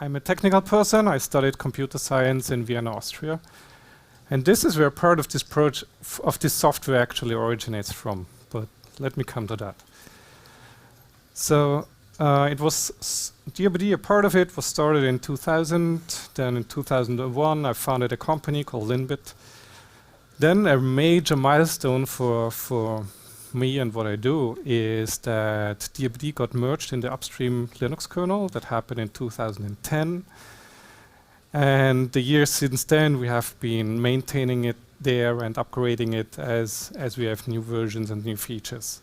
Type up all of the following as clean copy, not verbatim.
I'm a technical person. I studied computer science in Vienna, Austria. And this is where part of this project, of this software actually originates from. But let me come to that. So it was DRBD, a part of it was started in 2000. Then in 2001, I founded a company called LINBIT. Then a major milestone for me and what I do is that DRBD got merged in the upstream Linux kernel. That happened in 2010. And the years since then, we have been maintaining it there and upgrading it as we have new versions and new features.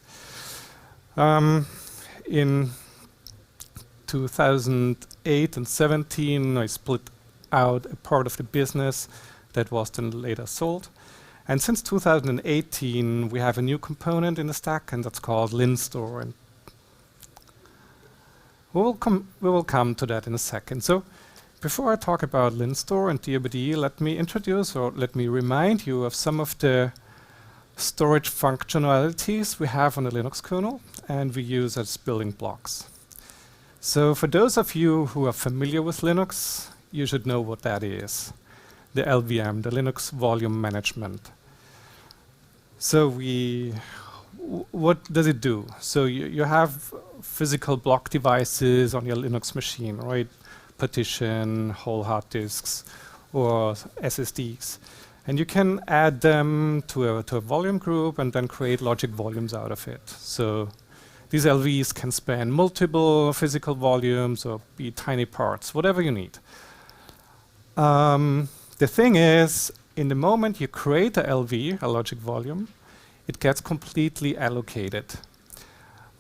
In 2008 and 17, I split out a part of the business that was then later sold. And since 2018, we have a new component in the stack, and that's called LinStore. And we will come to that in a second. So before I talk about LinStore and DRBD, let me introduce or let me remind you of some of the storage functionalities we have on the Linux kernel and we use as building blocks. So for those of you who are familiar with Linux, you should know what that is. The LVM, the Linux Volume Management. So what does it do? So you have physical block devices on your Linux machine, right? Partition, whole hard disks, or SSDs. And you can add them to a volume group and then create logic volumes out of it. So these LVs can span multiple physical volumes or be tiny parts, whatever you need. The thing is, in the moment you create a LV, a logic volume, it gets completely allocated.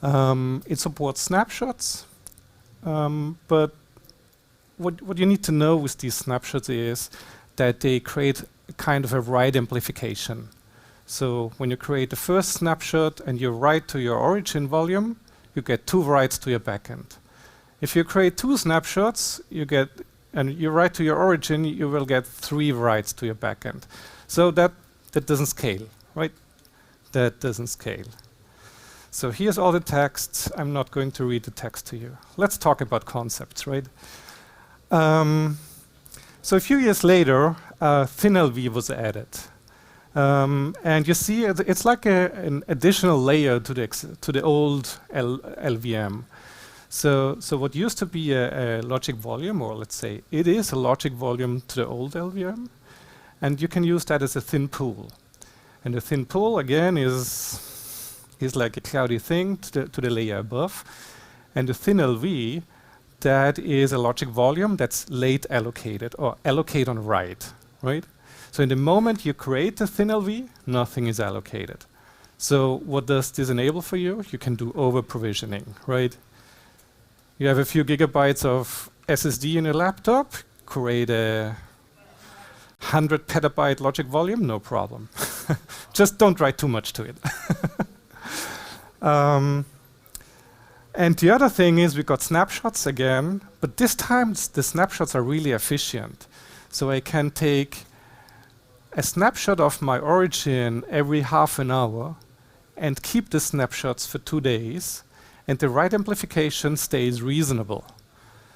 It supports snapshots, but what you need to know with these snapshots is that they create a kind of a write amplification. So when you create the first snapshot and you write to your origin volume, you get 2 writes to your backend. If you create 2 snapshots, and you write to your origin, you will get 3 writes to your backend. So that doesn't scale, right? That doesn't scale. So here's all the text. I'm not going to read the text to you. Let's talk about concepts, right? So a few years later, ThinLV was added. And you see it's like an additional layer to the old LVM. So what used to be a logic volume, or let's say it is a logic volume to the old LVM, and you can use that as a thin pool. And the thin pool, again, is like a cloudy thing to the layer above. And the thin LV, that is a logic volume that's late allocated, or allocate on write, right? So in the moment you create the thin LV, nothing is allocated. So what does this enable for you? You can do over-provisioning, right? You have a few gigabytes of SSD in your laptop, create a 100 petabyte logic volume, no problem. Just don't write too much to it. And the other thing is we got snapshots again, but this time the snapshots are really efficient. So I can take a snapshot of my origin every half an hour and keep the snapshots for 2 days, and the write amplification stays reasonable.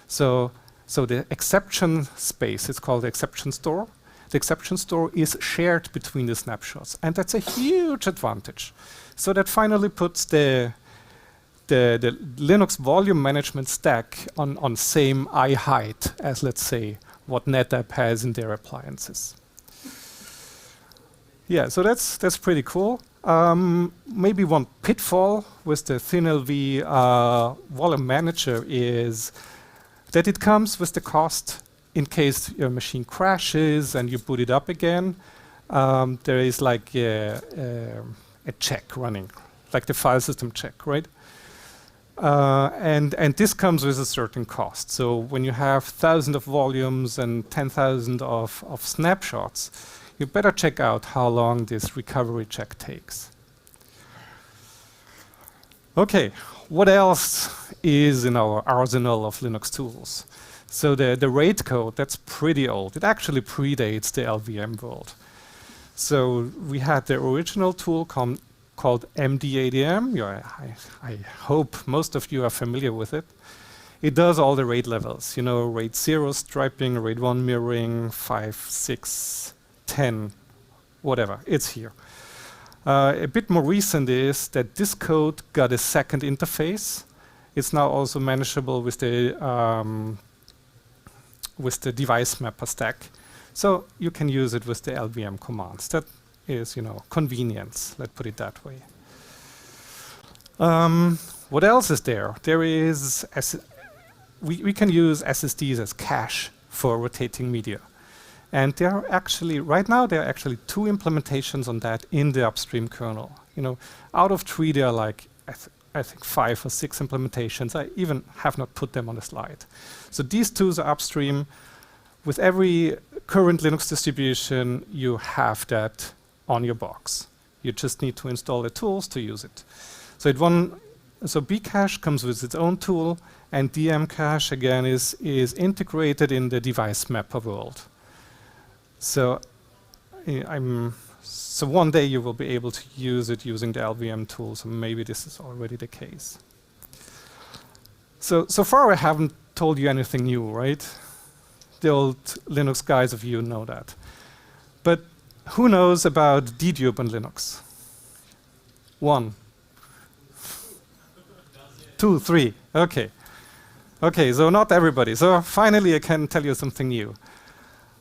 So the exception space, it's called the exception store. The exception store is shared between the snapshots, and that's a huge advantage. So that finally puts the Linux volume management stack on same eye height as, let's say, what NetApp has in their appliances. Yeah, so that's pretty cool. Maybe one pitfall with the ThinLV volume manager is that it comes with the cost in case your machine crashes and you boot it up again. There is like a check running, like the file system check, right? And this comes with a certain cost. So when you have thousands of volumes and 10,000 of snapshots, you better check out how long this recovery check takes. Okay, what else is in our arsenal of Linux tools? So the RAID code, that's pretty old. It actually predates the LVM world. So we had the original tool called MDADM. I hope most of you are familiar with it. it does all the RAID levels. You know, RAID 0 striping, RAID 1 mirroring, 5, 6, 10, whatever. It's here. A bit more recent is that this code got a second interface. It's now also manageable with the device mapper stack. So you can use it with the LVM commands. That is, you know, convenience, let's put it that way. What else is there? There is, we can use SSDs as cache for rotating media. And there are actually, right now, there are actually 2 implementations on that in the upstream kernel. You know, out of 3, there are like, I think 5 or 6 implementations. I even have not put them on the slide. So these 2 are upstream. With every current Linux distribution, you have that on your box. You just need to install the tools to use it. So Bcache comes with its own tool, and dmcache again is integrated in the device mapper world. So so one day you will be able to use it using the LVM tool. So maybe this is already the case. So far I haven't told you anything new, right? The old Linux guys of you know that. But who knows about dedupe on Linux? 1, 2, 3. Okay. Okay, so not everybody. So finally I can tell you something new.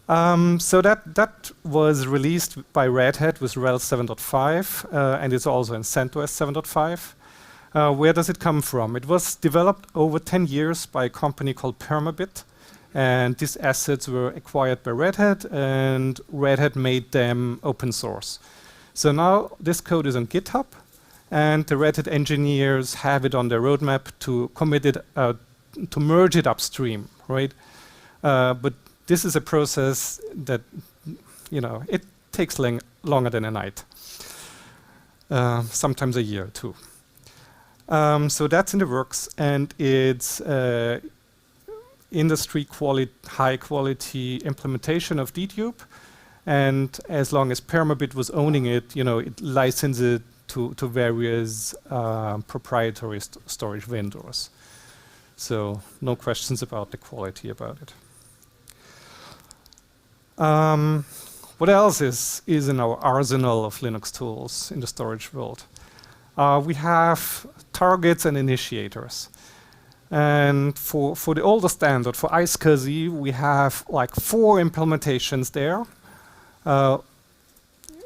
So that was released by Red Hat with RHEL 7.5, and it's also in CentOS 7.5. Where does it come from? It was developed over 10 years by a company called Permabit, and these assets were acquired by Red Hat, and Red Hat made them open source. So now this code is on GitHub, and the Red Hat engineers have it on their roadmap to commit it, to merge it upstream, right? But this is a process that, you know, it takes longer than a night, sometimes a year too. So that's in the works, and it's industry high quality implementation of dedupe. And as long as Permabit was owning it, you know, it licensed it to various proprietary storage vendors. So no questions about the quality about it. What else is in our arsenal of Linux tools in the storage world? We have targets and initiators. And for the older standard, for iSCSI, we have like 4 implementations there.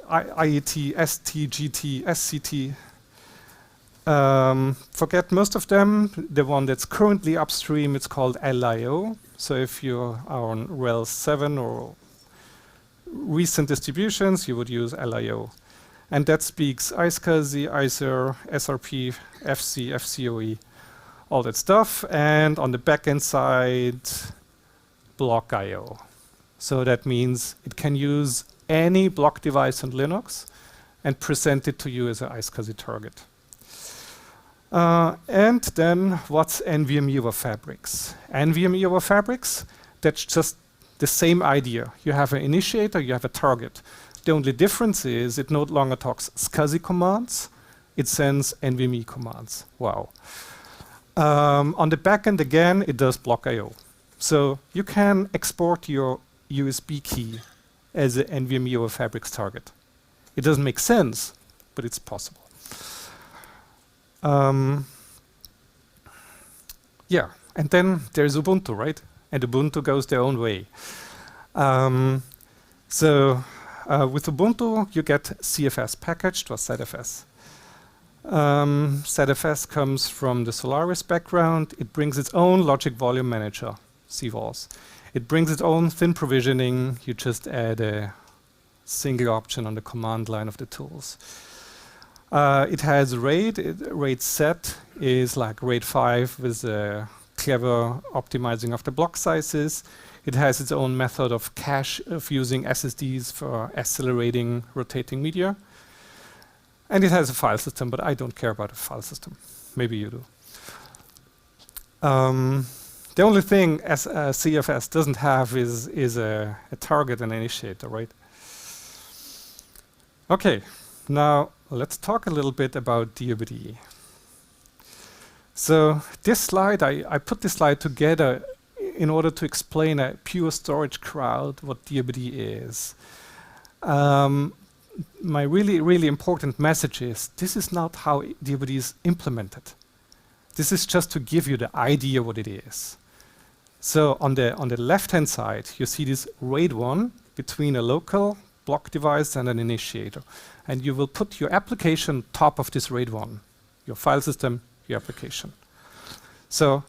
IET, ST, GT, SCT. Forget most of them. The one that's currently upstream, it's called LIO. So if you are on RHEL 7 or recent distributions, you would use LIO. And that speaks iSCSI, ISER, SRP, FC, FCOE, all that stuff. And on the backend side, block IO. So that means it can use any block device on Linux and present it to you as an iSCSI target. And then what's NVMe over fabrics? NVMe over fabrics, that's just the same idea. You have an initiator, you have a target. The only difference is it no longer talks SCSI commands, it sends NVMe commands. Wow. On the backend again, it does block IO. So you can export your USB key as an NVMe over fabrics target. It doesn't make sense, but it's possible. Yeah, and then there's Ubuntu, right? And Ubuntu goes their own way. With Ubuntu, you get CFS packaged or ZFS. ZFS comes from the Solaris background. It brings its own logic volume manager, CVOS. It brings its own thin provisioning. You just add a single option on the command line of the tools. It has RAID. RAID set is like RAID 5 with a clever optimizing of the block sizes. It has its own method of cache, of using SSDs for accelerating rotating media. And it has a file system, but I don't care about a file system. Maybe you do. The only thing CFS doesn't have is a target and initiator, right? Okay, now let's talk a little bit about DRBD. So this slide, I put this slide together in order to explain a pure storage crowd what DRBD is. My really important message is this is not how DRBD is implemented. This is just to give you the idea what it is. So on the left-hand side, you see this RAID 1 between a local block device and an initiator. And you will put your application top of this RAID 1, your file system, your application. So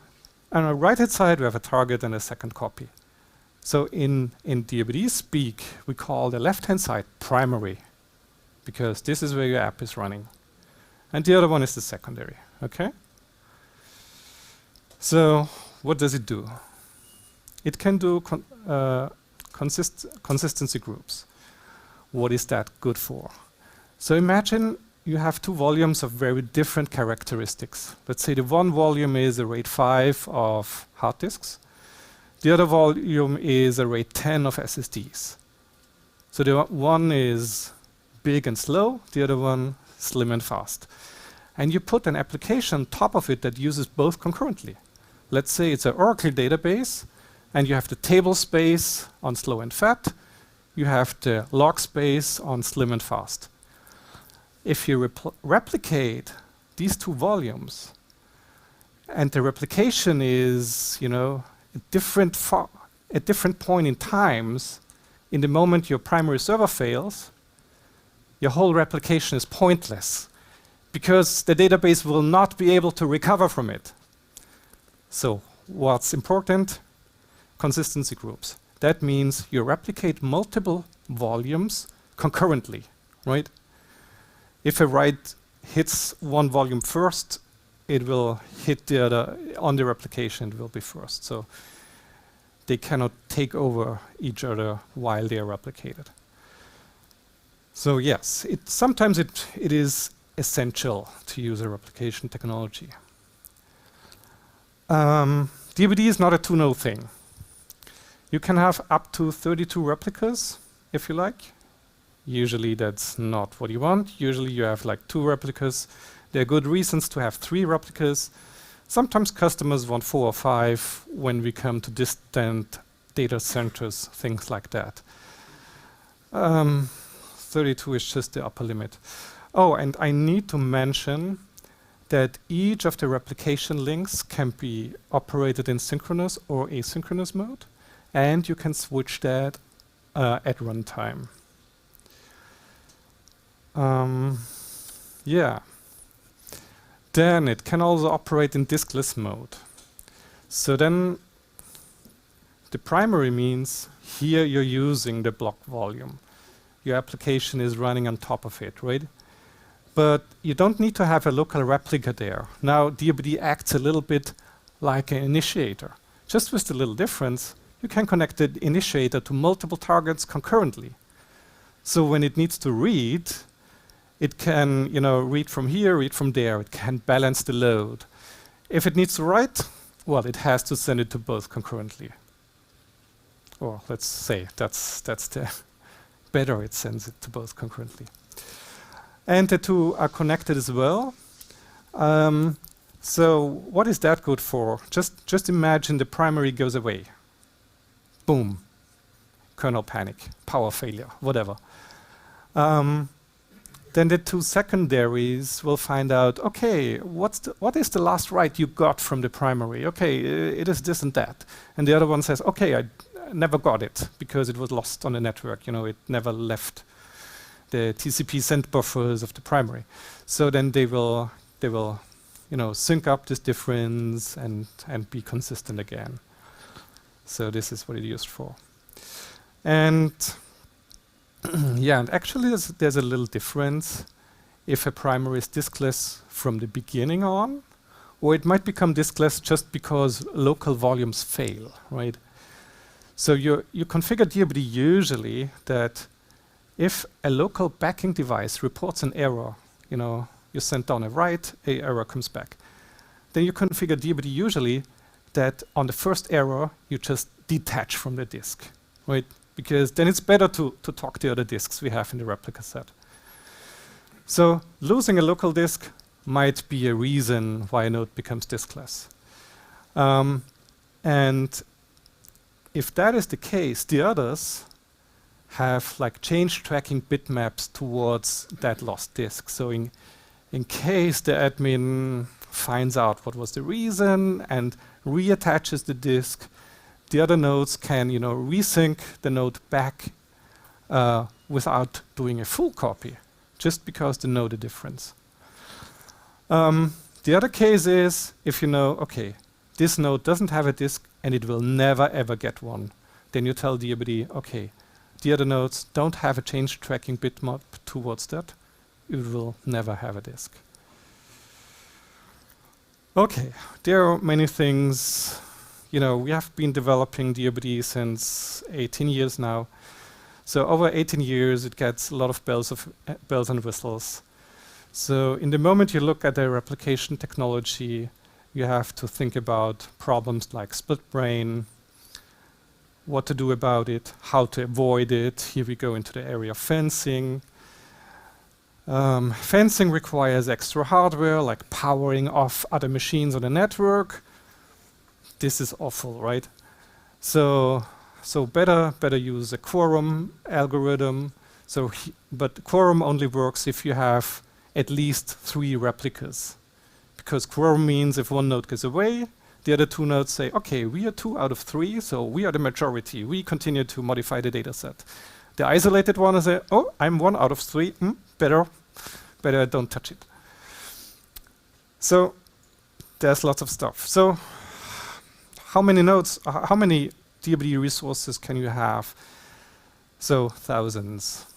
on the right-hand side, we have a target and a second copy. So in DRBD speak, we call the left-hand side primary, because this is where your app is running. And the other one is the secondary, okay? So what does it do? It can do consistency groups. What is that good for? So imagine you have two volumes of very different characteristics. Let's say the one volume is a RAID 5 of hard disks. The other volume is a RAID 10 of SSDs. So the one is big and slow, the other one slim and fast. And you put an application on top of it that uses both concurrently. Let's say it's an Oracle database, and you have the table space on slow and fat. You have the log space on slim and fast. If you replicate these two volumes, and the replication is, you know, at different point in times, in the moment your primary server fails, your whole replication is pointless because the database will not be able to recover from it. So what's important? Consistency groups. That means you replicate multiple volumes concurrently, right? If a write hits one volume first, it will hit the other on the replication, it will be first. So they cannot take over each other while they are replicated. So yes, sometimes it is essential to use a replication technology. DRBD is not a 2-node thing. You can have up to 32 replicas, if you like. Usually that's not what you want. Usually you have like 2 replicas. There are good reasons to have 3 replicas. Sometimes customers want 4 or 5 when we come to distant data centers, things like that. 32 is just the upper limit. Oh, and I need to mention that each of the replication links can be operated in synchronous or asynchronous mode, and you can switch that at runtime. Yeah. Then it can also operate in diskless mode. So then the primary means here you're using the block volume. Your application is running on top of it, right? But you don't need to have a local replica there. Now DRBD acts a little bit like an initiator. Just with the little difference, you can connect the initiator to multiple targets concurrently. So when it needs to read, it can, you know, read from here, read from there. It can balance the load. If it needs to write, well, it has to send it to both concurrently. Or let's say that's the better, it sends it to both concurrently. And the two are connected as well. So what is that good for? Just imagine the primary goes away. Boom. Kernel panic, power failure, whatever. Then the two secondaries will find out, okay, what is the last write you got from the primary? Okay, it is this and that. And the other one says, okay, I never got it because it was lost on the network. You know, it never left the TCP send buffers of the primary. So then they will, you know, sync up this difference and be consistent again. So this is what it's used for. And yeah, and actually there's a little difference if a primary is diskless from the beginning on, or it might become diskless just because local volumes fail, right? So you configure DRBD usually that if a local backing device reports an error, you know, you send down a write, an error comes back. Then you configure DRBD usually that on the first error, you just detach from the disk, right? Because then it's better to talk the other disks we have in the replica set. So losing a local disk, might be a reason why a node becomes diskless. And if that is the case, the others have like change tracking bitmaps towards that lost disk. So in case the admin finds out what was the reason and reattaches the disk, the other nodes can, resync the node back without doing a full copy, just because they know the difference. The other case is if you know, okay, this node doesn't have a disk and it will never ever get one. Then you tell DRBD, okay, the other nodes don't have a change tracking bitmap towards that. It will never have a disk. Okay, there are many things. We have been developing DRBD since 18 years now. So over 18 years, it gets a lot of bells and whistles. So in the moment you look at the replication technology, you have to think about problems like split brain, what to do about it, how to avoid it. Here we go into the area of fencing. Fencing requires extra hardware, like powering off other machines on the network. This is awful, right? So better use a quorum algorithm. But quorum only works if you have at least 3 replicas. Because quorum means if one node goes away, the other 2 nodes say, okay, we are 2 out of 3, so we are the majority. We continue to modify the data set. The isolated one is oh, I'm 1 out of 3. Better don't touch it. So there's lots of stuff. So how many nodes, how many DRBD resources can you have? So thousands.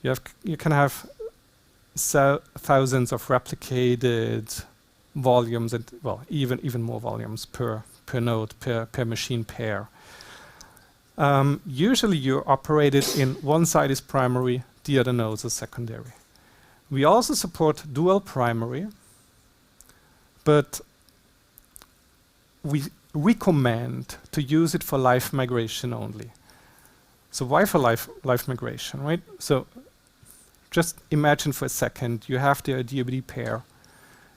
You can have thousands of replicated volumes and even more volumes per node, per machine pair. Usually you're operated in one side is primary, the other nodes are secondary. We also support dual primary, but we recommend to use it for live migration only. So why for live migration, right? So just imagine for a second you have the DRBD pair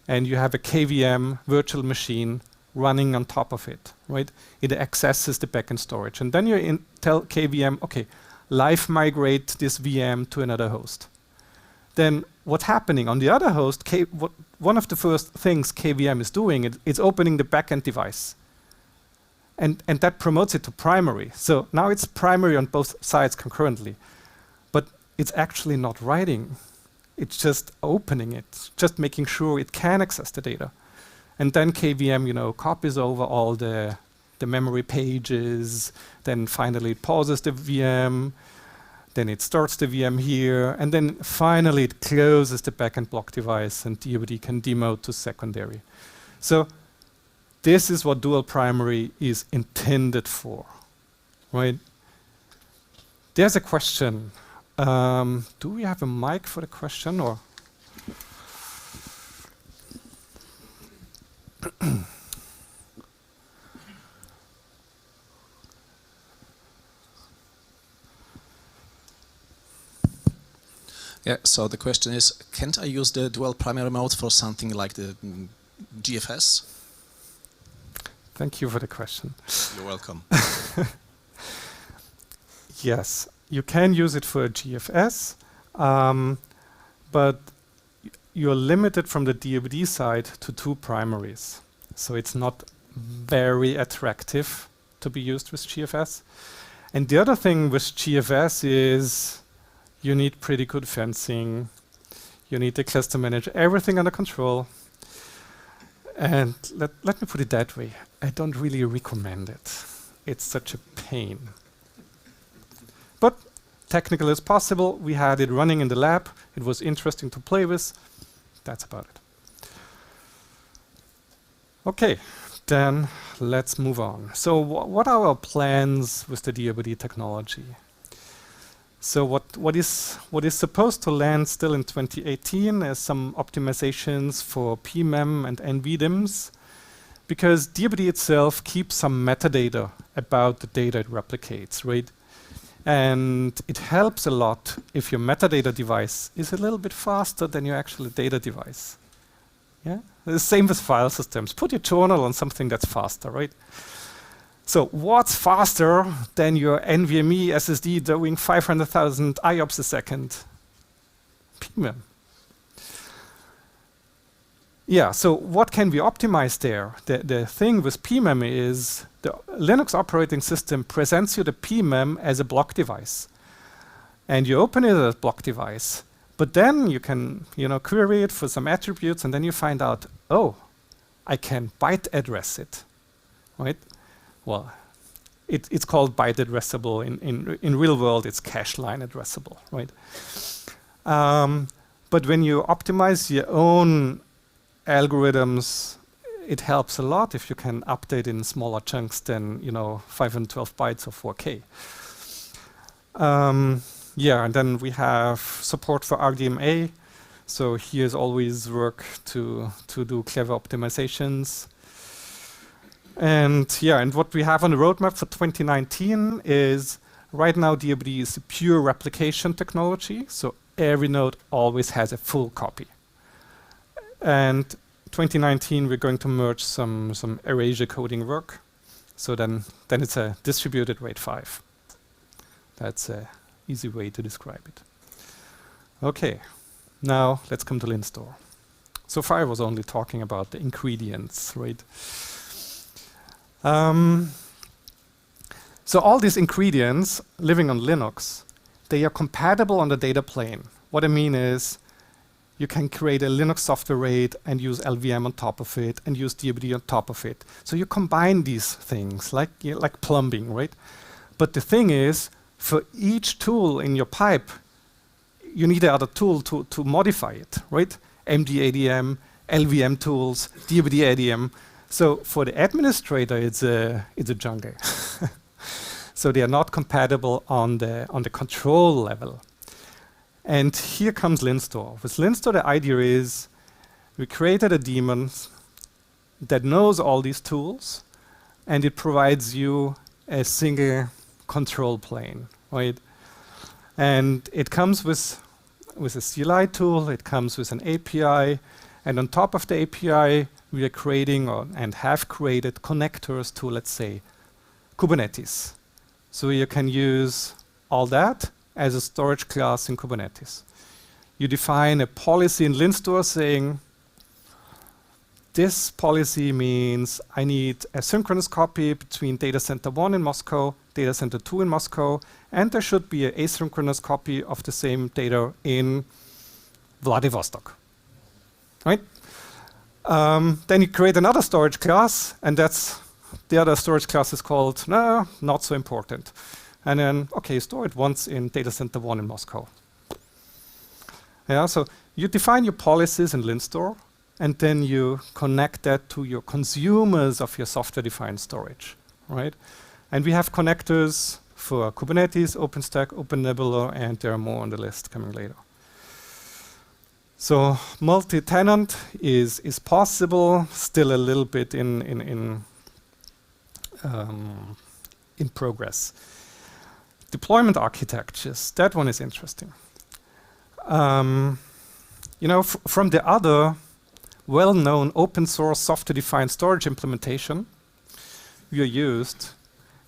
and you have a KVM virtual machine running on top of it, right? It accesses the backend storage. And then you tell KVM, okay, live migrate this VM to another host. Then what's happening on the other host, one of the first things KVM is doing, it's opening the backend device. And that promotes it to primary. So now it's primary on both sides concurrently. But it's actually not writing. It's just opening it, just making sure it can access the data. And then KVM, copies over all the memory pages, then finally it pauses the VM, then it starts the VM here, and then finally it closes the backend block device and DRBD can demote to secondary. So this is what dual primary is intended for, right? There's a question. Do we have a mic for the question or? Yeah, so the question is, can't I use the dual primary mode for something like the GFS? Thank you for the question. You're welcome. Yes, you can use it for a GFS, but you're limited from the DRBD side to 2 primaries. So it's not very attractive to be used with GFS. And the other thing with GFS is you need pretty good fencing. You need the cluster manager, everything under control. And let me put it that way. I don't really recommend it. It's such a pain. But technically it's possible. We had it running in the lab. It was interesting to play with. That's about it. Okay, then let's move on. So what are our plans with the DRBD technology? So what is supposed to land still in 2018 is some optimizations for PMEM and NVDIMs, because DRBD itself keeps some metadata about the data it replicates, right? And it helps a lot if your metadata device is a little bit faster than your actual data device. Yeah, the same with file systems. Put your journal on something that's faster, right? So what's faster than your NVMe SSD doing 500,000 IOPS a second? PMEM. Yeah, so what can we optimize there? The thing with PMEM is the Linux operating system presents you the PMEM as a block device. And you open it as a block device. But then you can, query it for some attributes, and then you find out, oh, I can byte address it, right? Well, it's called byte addressable. In real world, it's cache line addressable, right? But when you optimize your own algorithms, it helps a lot if you can update in smaller chunks than 512 bytes or 4K. Yeah, and then we have support for RDMA. So here's always work to do clever optimizations. And yeah, and what we have on the roadmap for 2019 is right now DRBD is a pure replication technology. So every node always has a full copy. And 2019 we're going to merge some erasure coding work. So then it's a distributed RAID 5. That's a easy way to describe it. Okay, now let's come to LinStore. So far I was only talking about the ingredients, right? So all these ingredients living on Linux, they are compatible on the data plane. What I mean is you can create a Linux software RAID and use LVM on top of it and use DRBD on top of it. So you combine these things like plumbing, right? But the thing is, for each tool in your pipe, you need another tool to modify it, right? MD-ADM, LVM tools, DRBD-ADM. So for the administrator, it's a jungle. So they are not compatible on the control level. And here comes LinStore. With LinStore, the idea is we created a daemon that knows all these tools, and it provides you a single control plane, right? And it comes with a CLI tool, it comes with an API, and on top of the API, we are creating and have created connectors to, let's say, Kubernetes. So you can use all that as a storage class in Kubernetes. You define a policy in LinStore saying, this policy means I need a synchronous copy between data center 1 in Moscow, data center 2 in Moscow, and there should be an asynchronous copy of the same data in Vladivostok, right? Then you create another storage class, and the other storage class is called, no, not so important. And then, okay, store it once in data center 1 in Moscow. Yeah, so you define your policies in LinStore, and then you connect that to your consumers of your software-defined storage, right? And we have connectors for Kubernetes, OpenStack, OpenNebula, and there are more on the list coming later. So multi-tenant is possible, still a little bit in progress. Deployment architectures, that one is interesting. From the other well-known open source software-defined storage implementation, we are used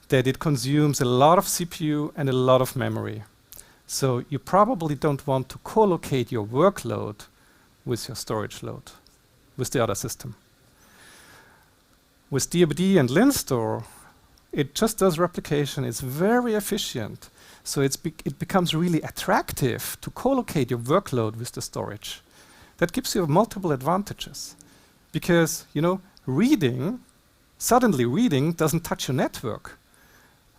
that it consumes a lot of CPU and a lot of memory. So you probably don't want to co-locate your workload with your storage load, with the other system. With DRBD and LinStore, it just does replication. It's very efficient. So it becomes really attractive to co-locate your workload with the storage. That gives you multiple advantages. Because, suddenly reading doesn't touch your network.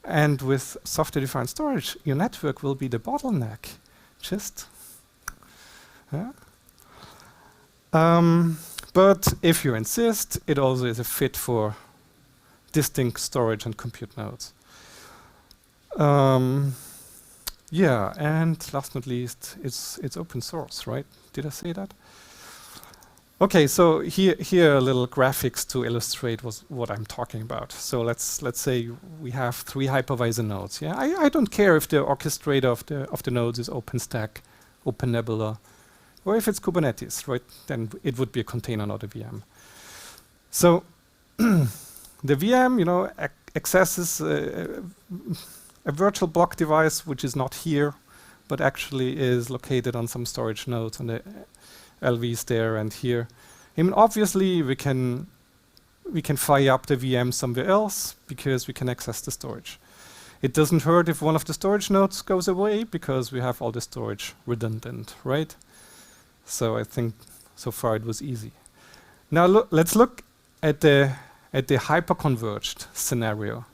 And with software-defined storage, your network will be the bottleneck. But if you insist, it also is a fit for distinct storage and compute nodes. Yeah, and last but not least, it's open source, right? Did I say that? Okay, so here are little graphics to illustrate what I'm talking about. So let's say we have 3 hypervisor nodes. Yeah, I don't care if the orchestrator of the nodes is OpenStack, OpenNebula, Or if it's Kubernetes, right, then it would be a container, not a VM. So the VM, you know, accesses a virtual block device which is not here, but actually is located on some storage nodes on the LVs there and here. I mean, obviously we can fire up the VM somewhere else because we can access the storage. It doesn't hurt if one of the storage nodes goes away because we have all the storage redundant, right? So I think so far it was easy. Now let's look at the hyper-converged scenario.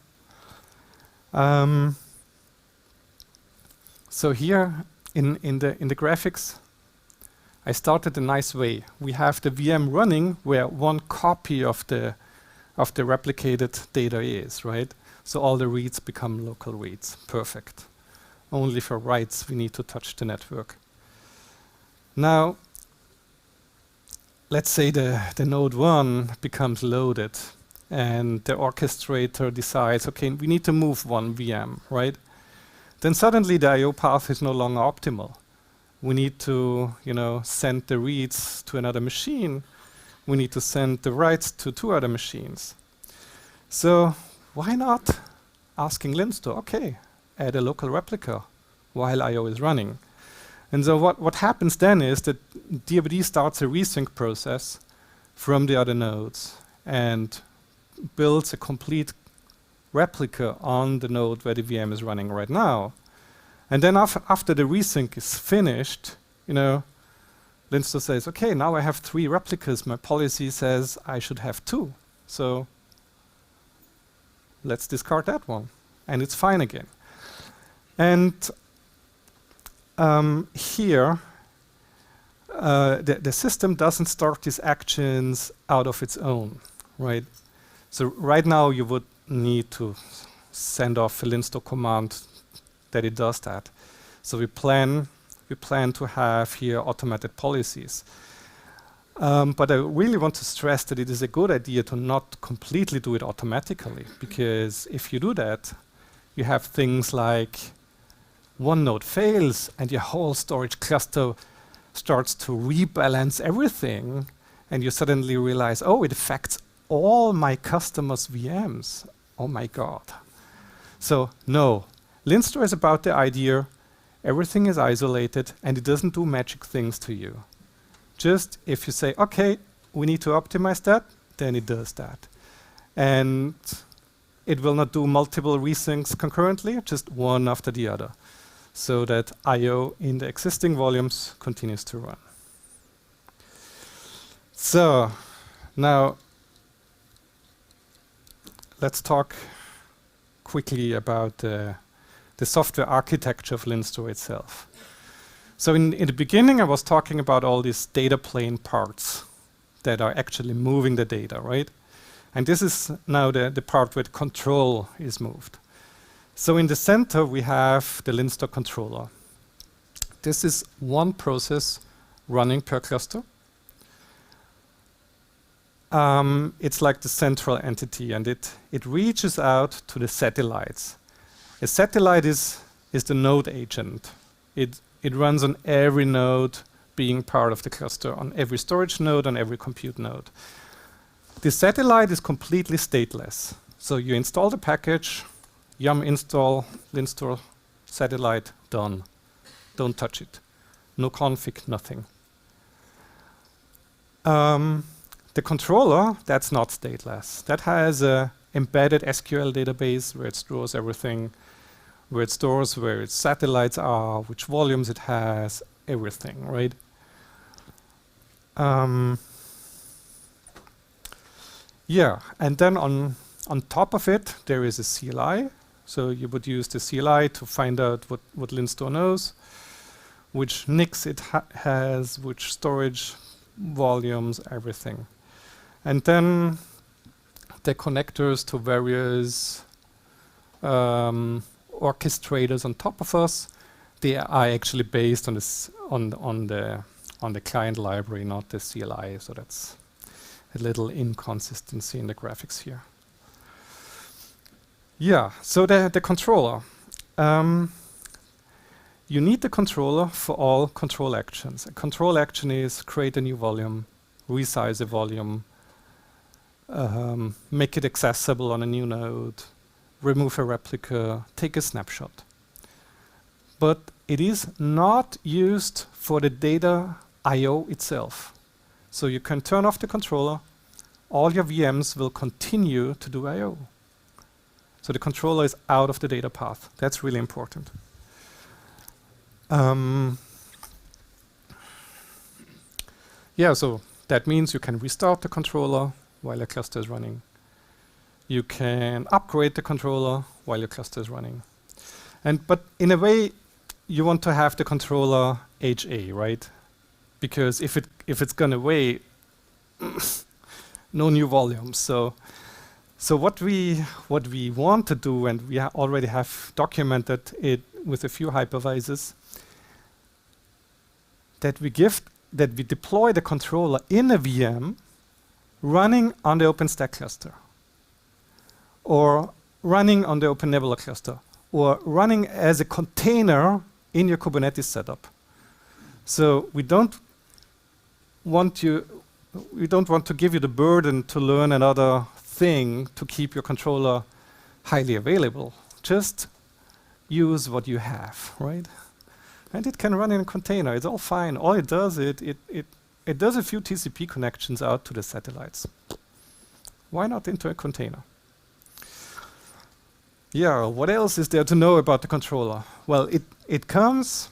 So here in the graphics, I started a nice way. We have the VM running where one copy of the replicated data is, right? So all the reads become local reads. Perfect. Only for writes we need to touch the network. Now, let's say the node 1 becomes loaded and the orchestrator decides, okay, we need to move one VM, right? Then suddenly the I/O path is no longer optimal. We need to, you know, send the reads to another machine. We need to send the writes to 2 other machines. So why not asking Linstore, okay, add a local replica while I/O is running. And so what happens then is that DRBD starts a resync process from the other nodes and builds a complete replica on the node where the VM is running right now. And then after the resync is finished, you know, Linstore says, okay, now I have 3 replicas. My policy says I should have 2. So let's discard that one. And it's fine again. And here, the system doesn't start these actions out of its own, right? So right now you would need to send off a Linstore command that it does that. So we plan to have here automated policies. But I really want to stress that it is a good idea to not completely do it automatically, because if you do that, you have things like one node fails and your whole storage cluster starts to rebalance everything, and you suddenly realize, oh, it affects all my customers' VMs. Oh my God. So no, Linstore is about the idea everything is isolated and it doesn't do magic things to you. Just if you say, okay, we need to optimize that, then it does that. And it will not do multiple resyncs concurrently, just one after the other, so that I/O in the existing volumes continues to run. So now let's talk quickly about the software architecture of Linstore itself. So in the beginning, I was talking about all these data plane parts that are actually moving the data, right? And this is now the part where the control is moved. So in the center, we have the Linstore controller. This is one process running per cluster. It's like the central entity, and it reaches out to the satellites. A satellite is the node agent. It runs on every node being part of the cluster, on every storage node, on every compute node. The satellite is completely stateless. So you install the package, yum install Linstore satellite, done. Don't touch it. No config, nothing. The controller, that's not stateless. That has a embedded SQL database where it stores everything, where it stores where its satellites are, which volumes it has, everything, right? Yeah, and then on top of it, there is a CLI. So you would use the CLI to find out what Linstore knows, which NICs it has, which storage volumes, everything. And then the connectors to various orchestrators on top of us, they are actually based on this on the client library, not the CLI. So that's a little inconsistency in the graphics here. Yeah, so the controller. You need the controller for all control actions. A control action is create a new volume, resize a volume, make it accessible on a new node, remove a replica, take a snapshot. But it is not used for the data I/O itself. So you can turn off the controller, all your VMs will continue to do I/O. So the controller is out of the data path. That's really important. Yeah, so that means you can restart the controller while your cluster is running. You can upgrade the controller while your cluster is running. But in a way, you want to have the controller HA, right? Because if it's gone away, no new volumes. So what we want to do, and we already have documented it with a few hypervisors, that we deploy the controller in a VM running on the Openstack cluster, or running on the OpenNebula cluster, or running as a container in your Kubernetes setup. So we don't want to give you the burden to learn another thing to keep your controller highly available. Just use what you have, right? And it can run in a container. It's all fine. All it does, it does a few TCP connections out to the satellites. Why not into a container? Yeah, what else is there to know about the controller? Well, it comes,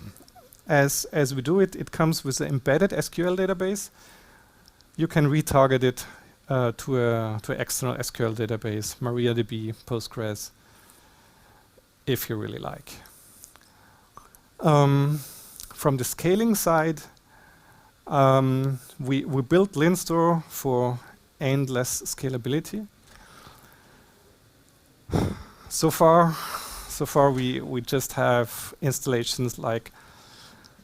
as we do it, it comes with an embedded SQL database. You can retarget it to an external SQL database, MariaDB, Postgres, if you really like. From the scaling side, we built LinStore for endless scalability. So far we just have installations like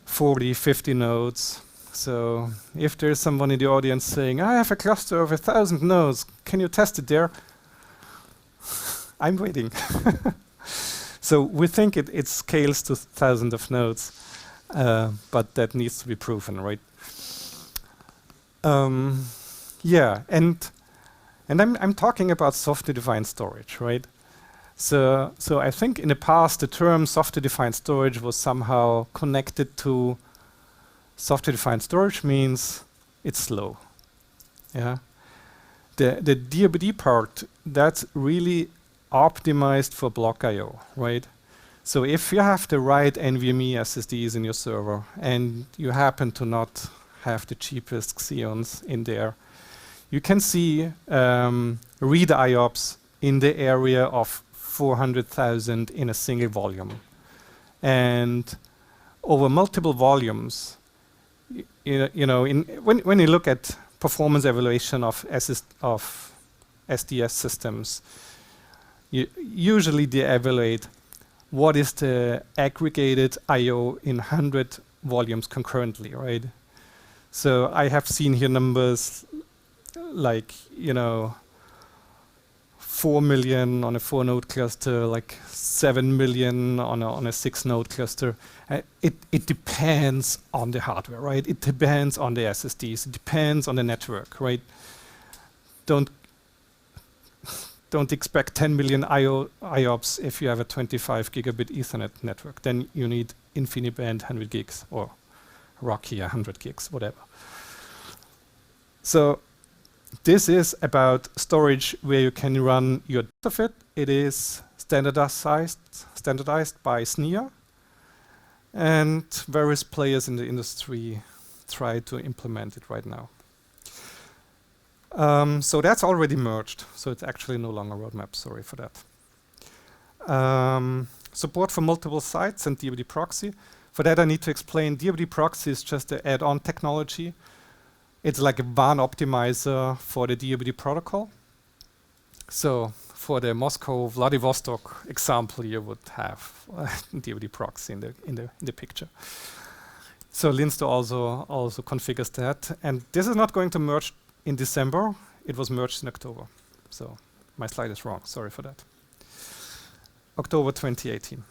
40, 50 nodes. So if there's someone in the audience saying, I have a cluster of 1,000 nodes, can you test it there? I'm waiting. So we think it scales to thousands of nodes, but that needs to be proven, right? Yeah, and I'm talking about software-defined storage, right? So I think in the past the term software-defined storage was somehow connected to software-defined storage means it's slow. Yeah, the DRBD part, that's really optimized for block I/O, right? So if you have the right NVMe SSDs in your server and you happen to not have the cheapest Xeons in there, you can see read IOPS in the area of 400,000 in a single volume. And over multiple volumes, you know, when you look at performance evaluation of SDS systems, usually they evaluate what is the aggregated I/O in 100 volumes concurrently, right? So I have seen here numbers like, 4 million on a 4-node cluster, like 7 million on a 6-node cluster. It depends on the hardware, right? It depends on the SSDs. It depends on the network, right? Don't expect 10 million IOPS if you have a 25 gigabit Ethernet network. Then you need InfiniBand 100 gigs or Rocky 100 gigs, whatever. So this is about storage where you can run your data of it. It is standardized by SNIA, and various players in the industry try to implement it right now. So that's already merged, so it's actually no longer roadmap, sorry for that. Support for multiple sites and DRBD proxy. For that I need to explain DRBD proxy is just an add-on technology. It's like a WAN optimizer for the DRBD protocol. So for the Moscow Vladivostok example, you would have DRBD proxy in the picture. So LinStore also configures that, and this is not going to merge in December. It was merged in October. So my slide is wrong. Sorry for that. October 2018.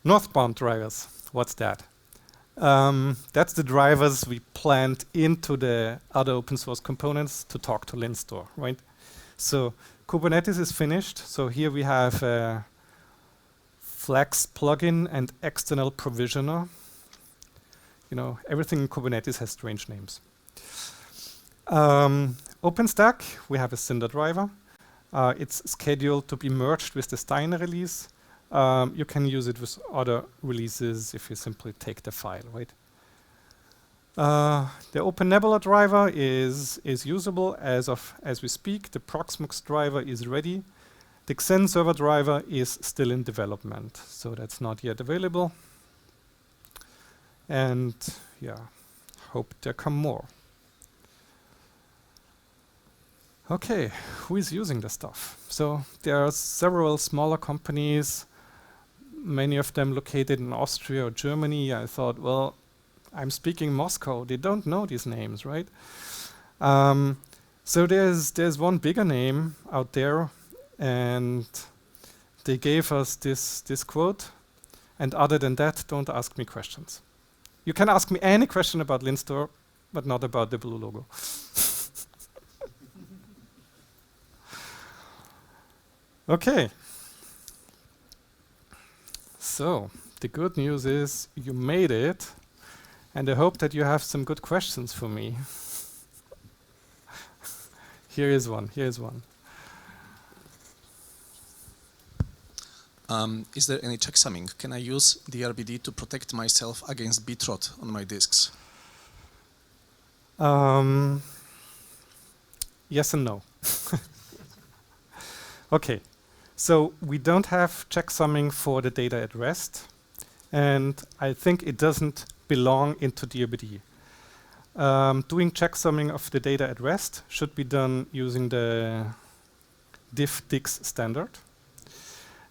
Northbound drivers, what's that? That's the drivers we planned into the other open source components to talk to LinStore, right? So Kubernetes is finished. So here we have a Flex plugin and external provisioner. You know, everything in Kubernetes has strange names. OpenStack, we have a Cinder driver. It's scheduled to be merged with the Steiner release. You can use it with other releases if you simply take the file, right? The OpenNebula driver is usable as we speak. The Proxmox driver is ready. The Xen server driver is still in development, so that's not yet available. And yeah, hope there come more. Okay, who is using the stuff? So there are several smaller companies, many of them located in Austria or Germany. I thought, well, I'm speaking Moscow. They don't know these names, right? So there's one bigger name out there, and they gave us this quote. And other than that, don't ask me questions. You can ask me any question about LinStore, but not about the blue logo. Okay. So the good news is you made it, and I hope that you have some good questions for me. Here is one. Is there any checksumming? Can I use DRBD to protect myself against bitrot on my disks? Yes and no. Okay. So we don't have checksumming for the data at rest, and I think it doesn't belong into DRBD. Doing checksumming of the data at rest should be done using the diffdix standard.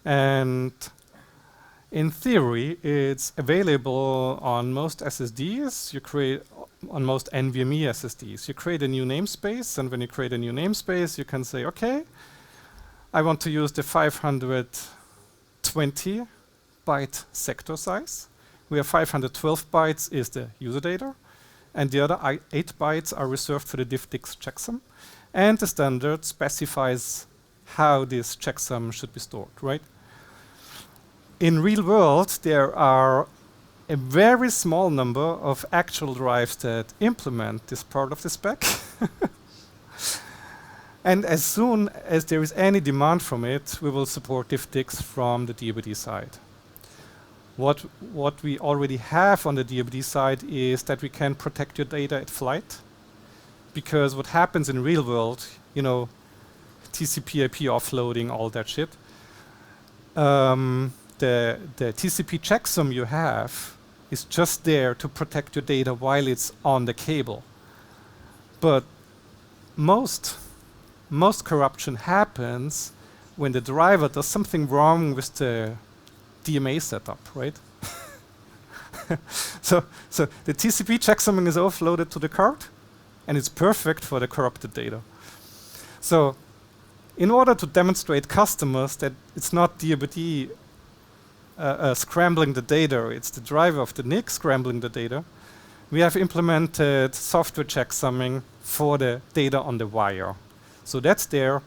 And in theory, it's available on most SSDs. You create on most NVMe SSDs. You create a new namespace, and when you create a new namespace, you can say, okay, I want to use the 520 byte sector size, where 512 bytes is the user data, and the other 8 bytes are reserved for the diffdix checksum. And the standard specifies how this checksum should be stored, right? In real world, there are a very small number of actual drives that implement this part of the spec. And as soon as there is any demand from it, we will support diffdix from the DRBD side. What we already have on the DRBD side is that we can protect your data at flight, because what happens in real world, you know, TCP/IP offloading, all that shit. The TCP checksum you have is just there to protect your data while it's on the cable. But most corruption happens when the driver does something wrong with the DMA setup, right? so the TCP checksumming is offloaded to the card, and it's perfect for the corrupted data. So in order to demonstrate customers that it's not DRBD scrambling the data, it's the driver of the NIC scrambling the data, we have implemented software checksumming for the data on the wire. So that's there.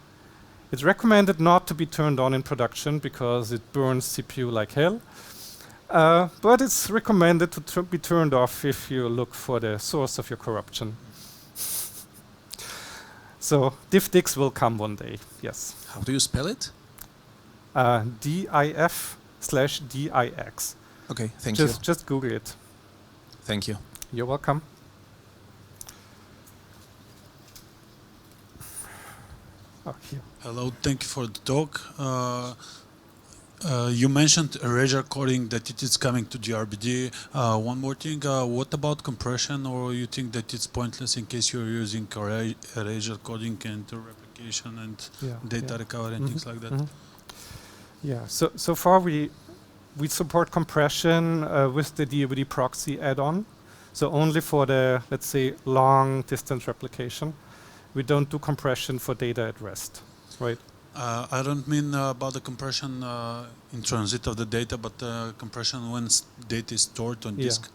It's recommended not to be turned on in production because it burns CPU like hell. But it's recommended to be turned off if you look for the source of your corruption. So diffdix will come one day, yes. How do you spell it? DIF/DIX. Okay, thank you. Just Google it. Thank you. You're welcome. Oh, here. Hello, thank you for the talk. You mentioned erasure coding, that it is coming to DRBD. One more thing, what about compression, or you think that it's pointless in case you're using erasure coding and replication and data recovery and things like that? Yeah, so far we support compression with the DRBD proxy add-on. So only for the, let's say, long distance replication. We don't do compression for data at rest, right? I don't mean about the compression in transit of the data, but compression when data is stored on disk.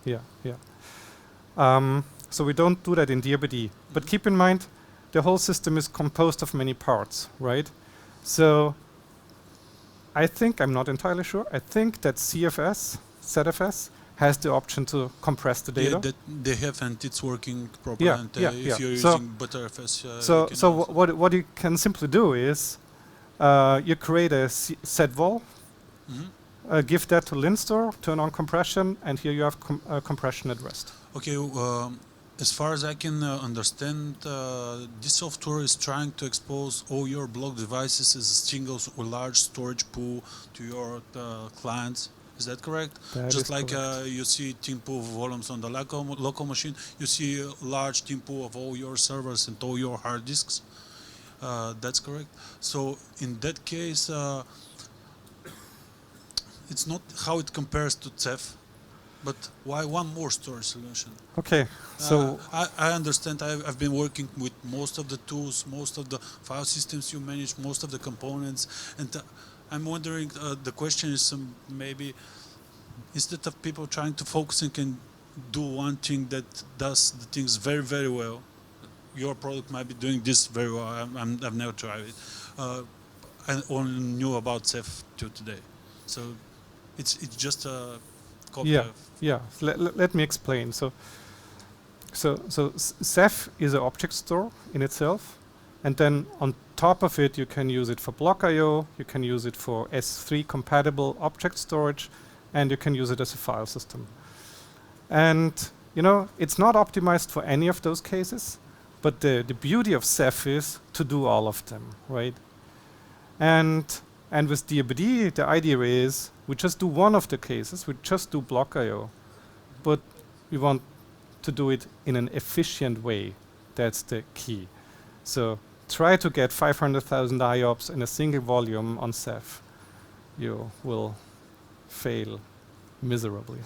So we don't do that in DRBD. But keep in mind, the whole system is composed of many parts, right? So I think, I'm not entirely sure, I think that ZFS has the option to compress the data. Yeah, that they have, and it's working properly. And if you're using Btrfs, so what you can simply do is you create a set vol, give that to linstore, turn on compression, and here you have compression at rest. Okay, as far as I can understand, this software is trying to expose all your block devices as a single or large storage pool to your clients. Is that correct? Just like you see team pool of volumes on the local machine, you see a large team pool of all your servers and all your hard disks. That's correct. So in that case, it's not how it compares to Ceph, but why one more storage solution? Okay, so I understand. I've been working with most of the tools, most of the file systems you manage, most of the components, and I'm wondering. The question is maybe instead of people trying to focus and can do one thing that does the things very, very well, your product might be doing this very well. I've never tried it. I only knew about Ceph till today, so it's just a copy of. Let me explain. So Ceph is an object store in itself, and then on top of it you can use it for block I/O, you can use it for S3 compatible object storage, and you can use it as a file system. And you know, it's not optimized for any of those cases, but the beauty of Ceph is to do all of them, right? And with DRBD, the idea is we just do one of the cases, we just do block I/O, but we want to do it in an efficient way. That's the key. So try to get 500,000 IOPS in a single volume on Ceph. You will fail miserably.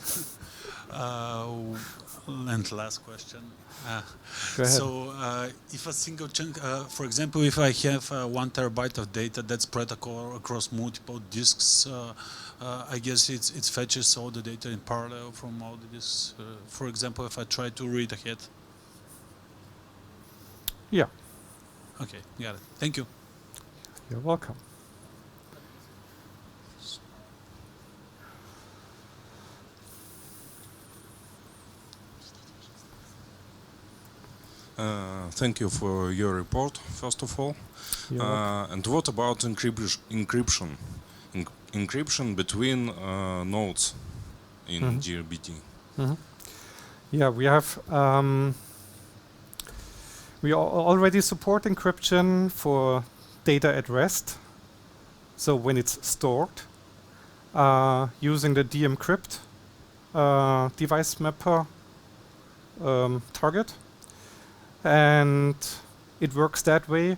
And last question. Go ahead. So if a single chunk, for example, if I have 1 terabyte of data that's spread across multiple disks, I guess it fetches all the data in parallel from all the disks. For example, if I try to read ahead. Yeah. Okay, got it. Thank you. You're welcome. Thank you for your report, first of all. And what about encryption? Encryption between nodes in DRBD? Yeah, we have. We already support encryption for data at rest. So when it's stored, using the dencrypt device mapper target. And it works that way.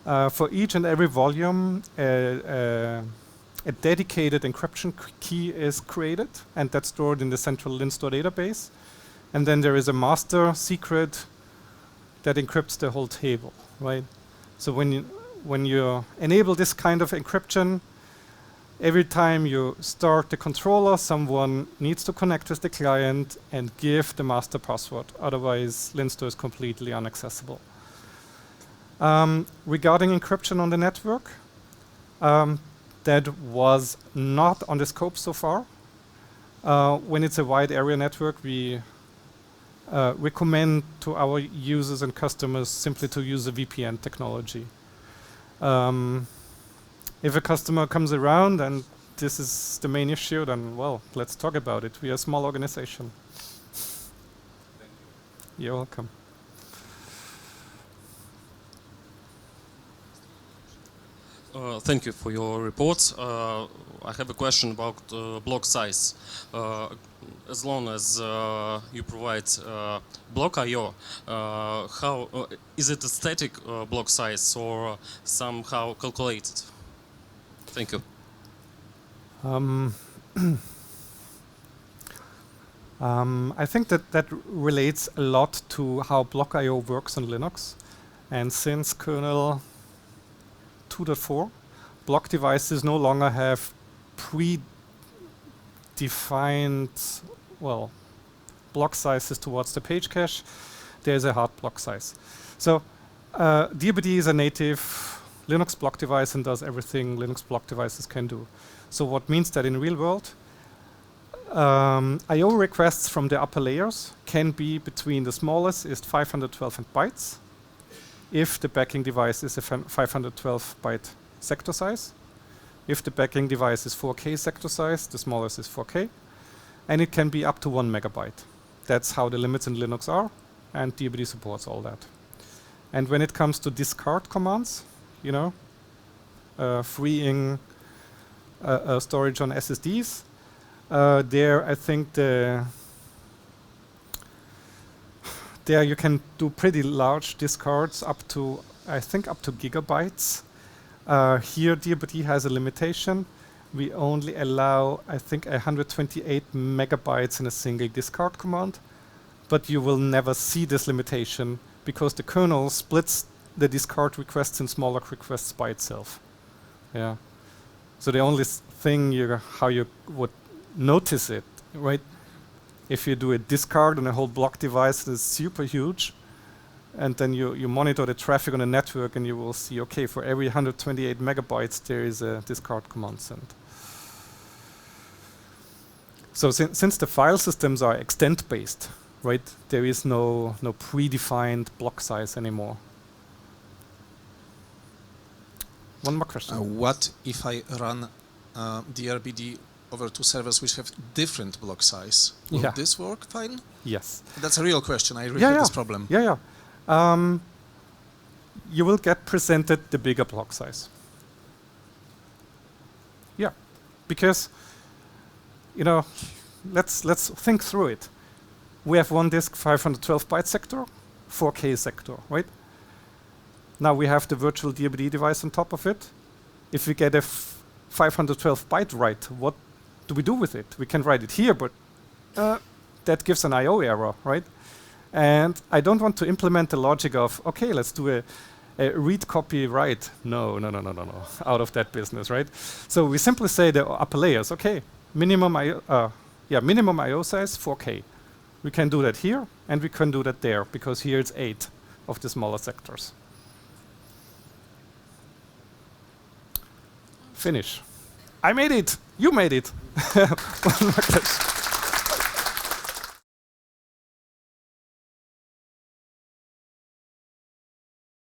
For each and every volume, a dedicated encryption key is created, and that's stored in the central linstore database. And then there is a master secret that encrypts the whole table, right? So when you enable this kind of encryption, every time you start the controller, someone needs to connect with the client and give the master password. Otherwise, linstore is completely inaccessible. Regarding encryption on the network, that was not on the scope so far. When it's a wide area network, we recommend to our users and customers simply to use a VPN technology. If a customer comes around and this is the main issue, then, well, let's talk about it. We are a small organization. Thank you. You're welcome. Thank you for your report. I have a question about block size. As long as you provide block I/O, how is it a static block size or somehow calculated? Thank you. I think that relates a lot to how block I/O works on Linux. And since kernel 2.4, block devices no longer have predefined, well, block sizes towards the page cache. There's a hard block size. So DRBD is a native Linux block device and does everything Linux block devices can do. So what means that in real world, I/O requests from the upper layers can be between the smallest is 512 bytes, if the backing device is a 512 byte sector size. If the backing device is 4K sector size, the smallest is 4K, and it can be up to 1 megabyte. That's how the limits in Linux are, and DRBD supports all that. And when it comes to discard commands, you know, freeing storage on SSDs, there I think there you can do pretty large discards up to, I think, up to gigabytes. Here DRBD has a limitation. We only allow, I think, 128 megabytes in a single discard command, but you will never see this limitation because the kernel splits the discard requests in smaller requests by itself. Yeah. So the only thing how you would notice it, right? If you do a discard on a whole block device that is super huge, and then you monitor the traffic on the network, and you will see, okay, for every 128 megabytes, there is a discard command sent. So since the file systems are extent-based, right, there is no predefined block size anymore. One more question. What if I run DRBD over two servers which have different block size? Will this work fine? Yes. That's a real question. I really have this problem. Yeah. You will get presented the bigger block size. Yeah, because, you know, let's think through it. We have one disk 512 byte sector, 4K sector, right? Now we have the virtual DRBD device on top of it. If we get a 512 byte write, what do we do with it? We can write it here, but that gives an I/O error, right? And I don't want to implement the logic of, okay, let's do a read, copy, write. No. Out of that business, right? So we simply say the upper layers, okay, minimum I/O size 4K. We can do that here, and we can do that there, because here it's 8 of the smaller sectors. Finish. I made it. You made it. One more question.